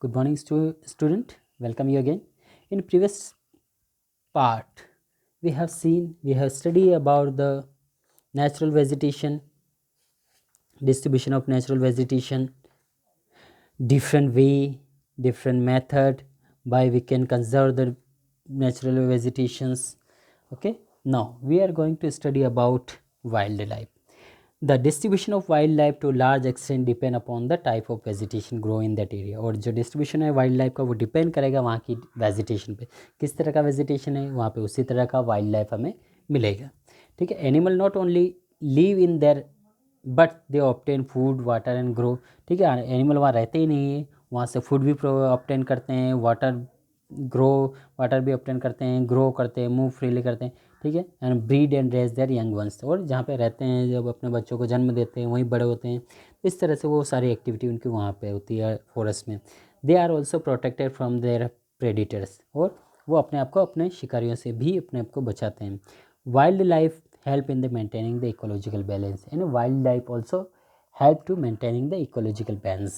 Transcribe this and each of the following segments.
Good morning, student. Welcome you again. In previous part, we have studied about the natural vegetation, distribution of natural vegetation, different way, different method by we can conserve the natural vegetations. Okay. Now we are going to study about wildlife. The distribution of wildlife to large extent depend upon the type of vegetation grow in that area। और जो distribution है wild life का वो depend करेगा वहाँ की vegetation पे, किस तरह का वेजिटेशन है वहाँ पे उसी तरह का वाइल्ड लाइफ हमें मिलेगा। ठीक है। Animal not only live in their but they obtain food water and grow. ठीक है। एनिमल वहाँ रहते ही नहीं है, वहाँ से फूड भी ऑब्टेन करते हैं, वाटर भी ऑब्टेन करते हैं, ग्रो करते हैं, मूव फ्रीली करते हैं। ठीक है। And breed and raise their young ones, और जहाँ पे रहते हैं जब अपने बच्चों को जन्म देते हैं वहीं बड़े होते हैं। इस तरह से वो सारी एक्टिविटी उनकी वहाँ पे होती है फॉरेस्ट में। They are also protected from their predators, और वो अपने आप को अपने शिकारियों से भी अपने आप को बचाते हैं। Wild life help in the maintaining the ecological balance, and wildlife also help to maintaining the ecological balance.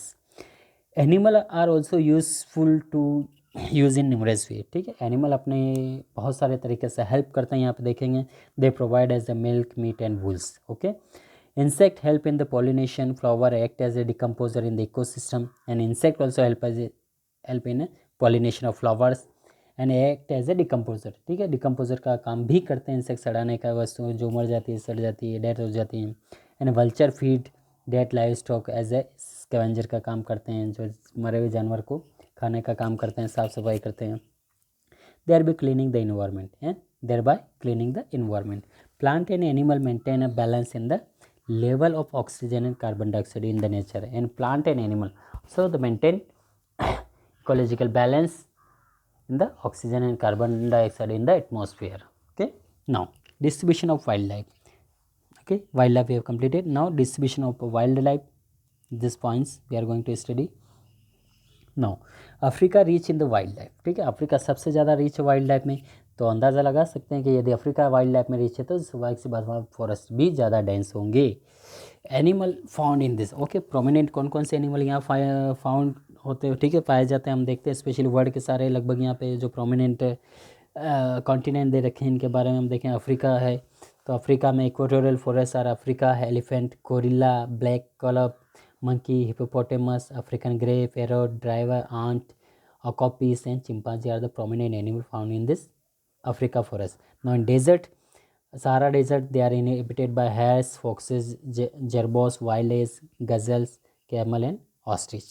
Animal are also useful to use in numerous way. ठीक है। एनिमल अपने बहुत सारे तरीके से हेल्प करते हैं, यहाँ पे देखेंगे। They provide as the milk meat and wools. Okay. Insect help in the pollination, flower act as a decomposer in the ecosystem, and insect also help in pollination of flowers and act as a decomposer. ठीक है। Decomposer का काम भी करते हैं insect, सड़ाने का, वस्तु जो मर जाती है, सड़ जाती है, डेथ हो जाती है। And vulture feed dead livestock as a scavenger का काम करते हैं, जो मरे हुए जानवर को खाने का काम करते हैं, साफ़ सफाई करते हैं। They are be cleaning the environment and thereby cleaning the environment. Plant and animal maintain a balance in the level of oxygen and carbon dioxide in the nature, and plant and animal so the maintain ecological balance in the oxygen and carbon dioxide in the atmosphere. Okay. Now distribution of wildlife. Okay, wildlife we have completed. Now distribution of wildlife, these points we are going to study. Now Africa reach in the wild life. ठीक है। Africa सबसे ज़्यादा reach है wild life में, तो अंदाज़ा लगा सकते हैं कि यदि अफ्रीका वाइल्ड लाइफ में रीच है तो स्वाभाविक सी बात वहाँ फॉरेस्ट भी ज़्यादा डेंस होंगे। Animal found in this. Okay. Prominent कौन कौन से एनिमल यहाँ फाउंड होते हैं, ठीक है, पाए जाते हैं, हम देखते हैं। स्पेशली वर्ल्ड के सारे लगभग यहाँ पे जो प्रोमिनेंट कॉन्टिनेंट दे रखे हैं इनके बारे में हम देखें। अफ्रीका है तो अफ्रीका में इक्वेटोरियल फॉरेस्ट और अफ्रीका है, elephant, gorilla, black club, monkey, hippopotamus, African grey, parrot, driver, ant, okapis, and chimpanzee are the prominent animals found in this Africa forest. Now in desert, Sahara desert, they are inhabited by hares, foxes, jerboas, wildlife, gazelles, camel, and ostrich.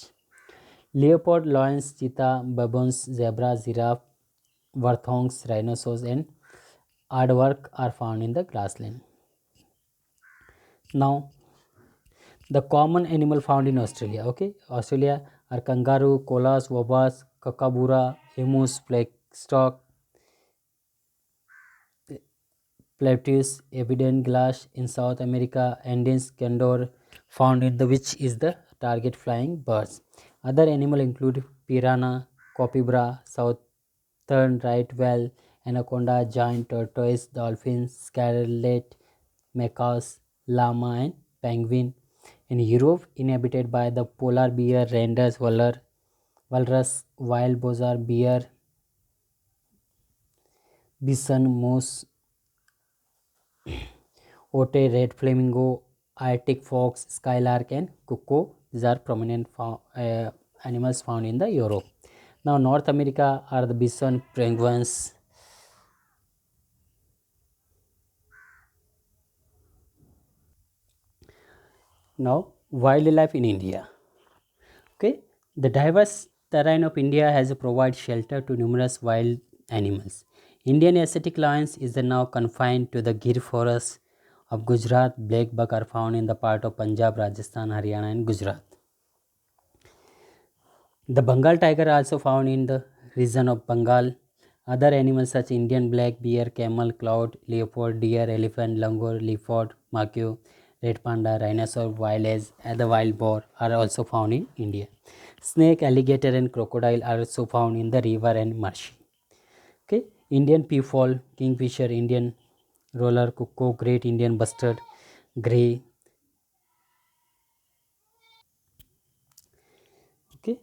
Leopard, lions, cheetah, baboons, zebra, giraffe, warthogs, rhinoceros, and aardvark are found in the grassland. Now the common animal found in Australia. Okay, Australia are kangaroo, koalas, wobbas, kookaburra, emus, blackstock, platypus, evident glass. In South America, Andean condor found in the which is the target flying birds. Other animal include piranha, capybara, southern right whale, anaconda, giant tortoise, dolphin, scarlet macaws, llama, and penguin. In Europe, inhabited by the polar bear, reindeer, walrus, wild boar, bear, bison, moose, otter, red flamingo, Arctic fox, skylark, and cuckoo. These are prominent animals found in the Europe. Now, North America are the bison, penguins. Now, wildlife in India. Okay, the diverse terrain of India has provided shelter to numerous wild animals. Indian Asiatic lions is now confined to the Gir forest of Gujarat. Black buck are found in the part of Punjab, Rajasthan, Haryana, and Gujarat. The Bengal tiger are also found in the region of Bengal. Other animals such Indian black bear, camel, cloud, leopard, deer, elephant, langur, leopard, macaque, red panda, rhinoceros, wild and the wild boar are also found in India. Snake, alligator, and crocodile are also found in the river and marsh. Okay, Indian peafowl, kingfisher, Indian roller, cuckoo, great Indian bustard, grey. Okay,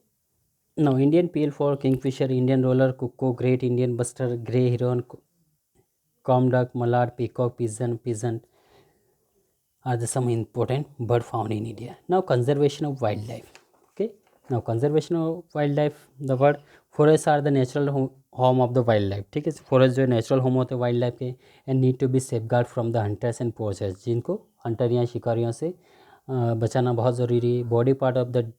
Now, Indian peel for kingfisher, Indian roller, cuckoo, great Indian buster, grey heron, com duck, mallard, peacock, pigeon are the some important bird found in India. Now, conservation of wildlife. Okay. Now, conservation of wildlife. The word forests are the natural home of the wildlife. ठीक है, forest जो है natural home होते हैं wildlife के, and need to be safeguard from the hunters and poachers, जिनको hunter या शिकारियों से बचाना बहुत ज़रूरी है. Body part of the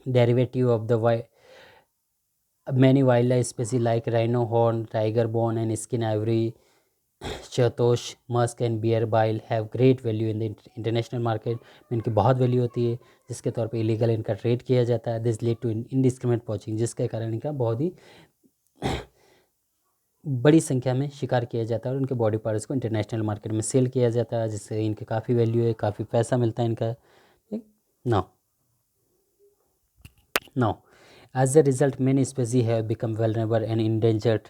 derivative of the many wildlife species like rhino horn, tiger bone and skin ivory, shahtoosh, musk and bear bile have great value in the international market में इनकी बहुत वैल्यू होती है, जिसके तौर पे इलीगल इनका trade किया जाता है. This lead to indiscriminate poaching, जिसके कारण इनका बहुत ही बड़ी संख्या में शिकार किया जाता है और उनके बॉडी पार्ट्स को इंटरनेशनल मार्केट में सेल किया जाता है, जिससे इनकी काफ़ी वैल्यू है, काफ़ी पैसा मिलता है इनका. ठीक. Now now as a result many species have become vulnerable and endangered